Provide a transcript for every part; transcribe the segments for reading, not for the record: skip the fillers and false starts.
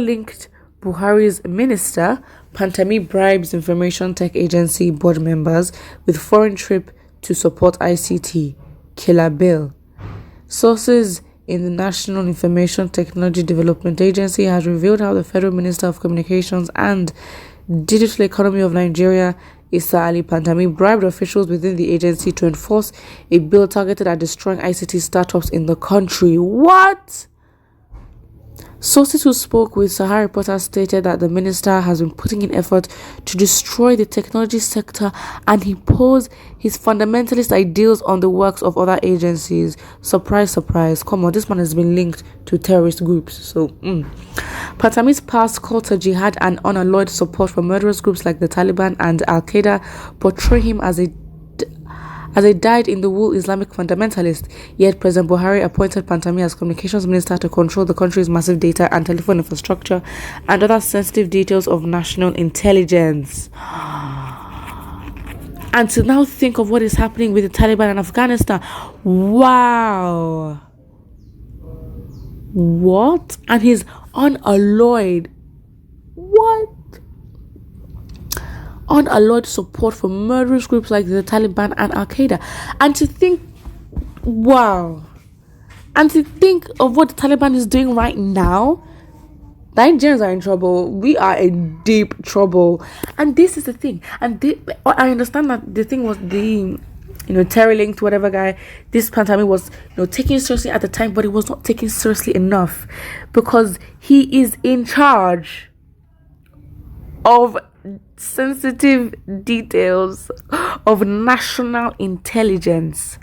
linked Buhari's minister, Pantami bribes Information Tech Agency board members with foreign trip to support ICT. Killer bill. Sources in the National Information Technology Development Agency has revealed how the Federal Minister of Communications and Digital Economy of Nigeria, Issa Ali Pantami, bribed officials within the agency to enforce a bill targeted at destroying ICT startups in the country. What? Sources who spoke with Sahara Reporters stated that the minister has been putting in effort to destroy the technology sector and impose his fundamentalist ideals on the works of other agencies. Surprise, surprise. Come on, this man has been linked to terrorist groups. So, Patami's past call to jihad and unalloyed support for murderous groups like the Taliban and Al-Qaeda portray him as a dyed-in-the-wool Islamic fundamentalist, yet President Buhari appointed Pantami as communications minister to control the country's massive data and telephone infrastructure and other sensitive details of national intelligence. And to now think of what is happening with the Taliban in Afghanistan. Wow. What? And he's unalloyed. What? Unalloyed support for murderous groups like the Taliban and Al-Qaeda. And to think, wow. And to think of what the Taliban is doing right now, the Nigerians are in trouble. We are in deep trouble. And this is the thing. And I understand that the thing was the, terror linked, whatever guy, this Pantami was, taken seriously at the time, but it was not taken seriously enough because he is in charge of sensitive details of national intelligence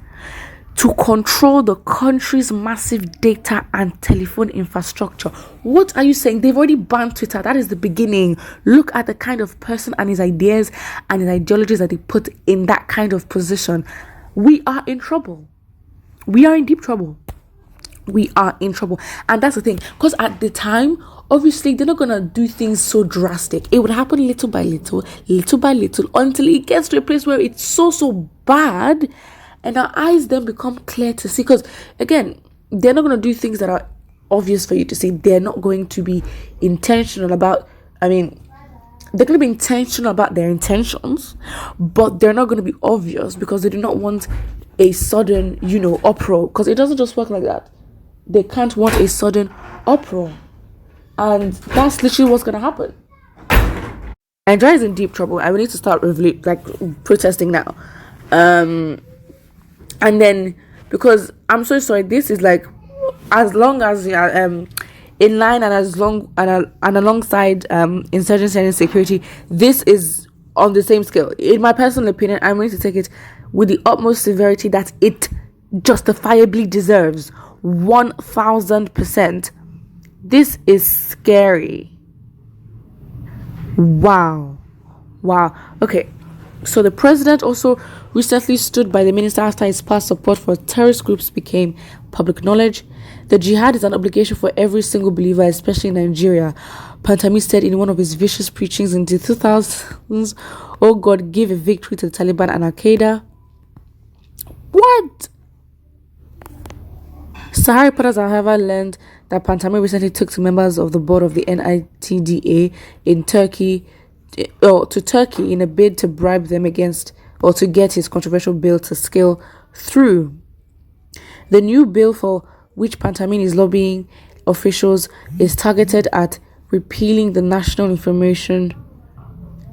to control the country's massive data and telephone infrastructure. What are you saying? They've already banned Twitter. That is the beginning. Look at the kind of person and his ideas and his ideologies that they put in that kind of position. We are in trouble. We are in deep trouble. We are in trouble. And that's the thing. Because at the time, obviously, they're not going to do things so drastic. It would happen little by little, until it gets to a place where it's so bad. And our eyes then become clear to see. Because, again, they're not going to do things that are obvious for you to see. They're not going to be intentional about, they're going to be intentional about their intentions. But they're not going to be obvious because they do not want a sudden, uproar. Because it doesn't just work like that. They can't want a sudden uproar. And that's literally what's going to happen. Nigeria is in deep trouble. I will need to start protesting now. And then, because I'm so sorry, this is as long as in line and as long and alongside insurgency and insecurity, this is on the same scale. In my personal opinion, I'm going to take it with the utmost severity that it justifiably deserves. 1000%. This is scary. Wow. Okay. So the president also recently stood by the minister after his past support for terrorist groups became public knowledge. The jihad is an obligation for every single believer, especially in Nigeria. Pantami said in one of his vicious preachings in the 2000s, "Oh God, give a victory to the Taliban and Al-Qaeda." What? Sahara reporters, however, learned that Pantami recently took to members of the board of the NITDA in Turkey in a bid to bribe them to get his controversial bill to scale through. The new bill for which Pantami is lobbying officials is targeted at repealing the National Information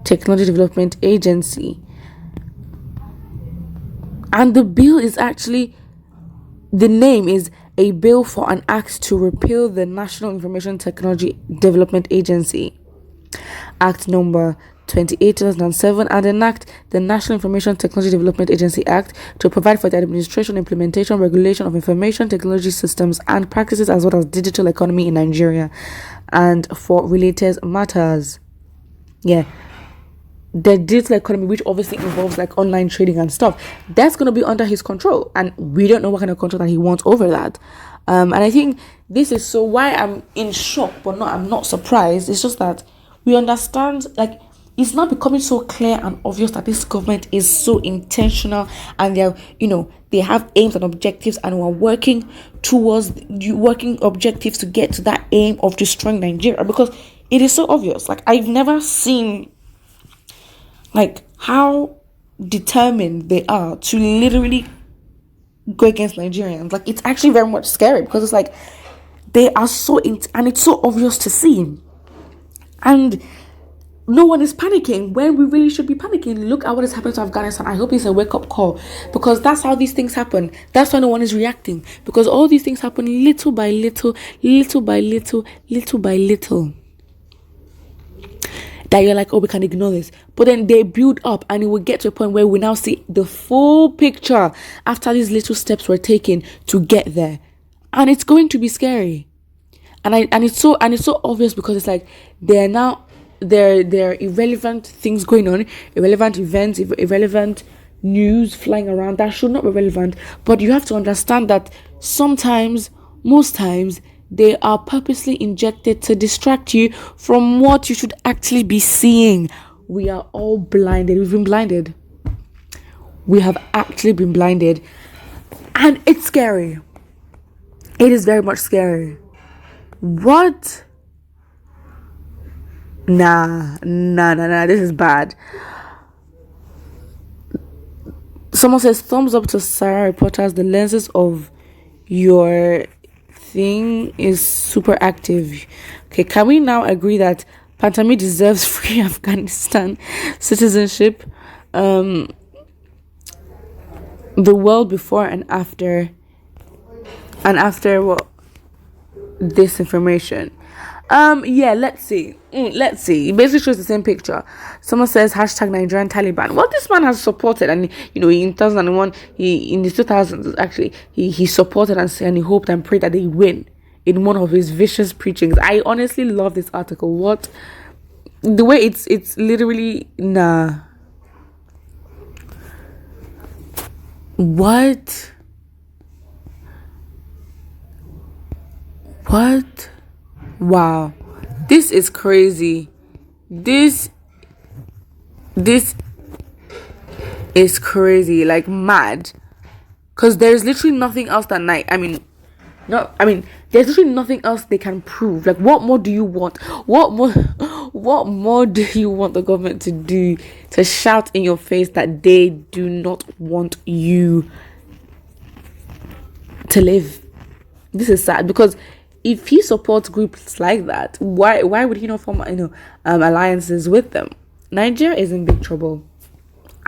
Technology Development Agency. And the bill is actually, the name is a bill for an act to repeal the National Information Technology Development Agency, Act number 28, 2007, and enact the National Information Technology Development Agency Act to provide for the administration, implementation, regulation of information technology systems and practices as well as digital economy in Nigeria and for related matters. Yeah. The digital economy, which obviously involves online trading and stuff, that's going to be under his control, and we don't know what kind of control that he wants over that. And I think this is why I'm in shock, but I'm not surprised. It's just that we understand, it's now becoming so clear and obvious that this government is so intentional, and they're, they have aims and objectives, and we're working towards working objectives to get to that aim of destroying Nigeria, because it is so obvious. Like, I've never seen like how determined they are to literally go against Nigerians. Like, it's actually very much scary, because it's like they are so and it's so obvious to see, and no one is panicking when we really should be panicking. Look at what has happened to Afghanistan. I hope it's a wake-up call, because that's how these things happen. That's why no one is reacting, because all these things happen little by little, little by little, little by little. That you're like, oh, we can ignore this. But then they build up, and it will get to a point where we now see the full picture after these little steps were taken to get there. And it's going to be scary. And it's so obvious, because it's like there are irrelevant things going on, irrelevant events, irrelevant news flying around that should not be relevant. But you have to understand that sometimes, most times, they are purposely injected to distract you from what you should actually be seeing. We are all blinded. We've been blinded. We have actually been blinded. And it's scary. It is very much scary. What? Nah. This is bad. Someone says, thumbs up to Sarah Reporters. The lenses of your thing is super active. Okay, can we now agree that Pantami deserves free Afghanistan citizenship? The world before and after what? This information. Let's see. It basically shows the same picture. Someone says #Nigerian Taliban. Well, this man has supported, and in 2001, in the 2000s actually, he supported and he hoped and prayed that they win in one of his vicious preachings. I honestly love this article. What the way it's literally nah. What? Wow, this is crazy. This is crazy, like mad. Because there's literally nothing else there's literally nothing else they can prove. Like, what more do you want? What more do you want the government to do, to shout in your face that they do not want you to live? This is sad, because if he supports groups like that, why would he not form alliances with them? Nigeria is in big trouble,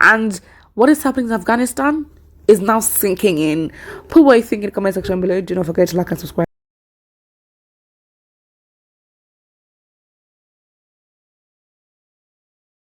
and what is happening in Afghanistan is now sinking in. Put what you think in the comment section below. Do not forget to like and subscribe.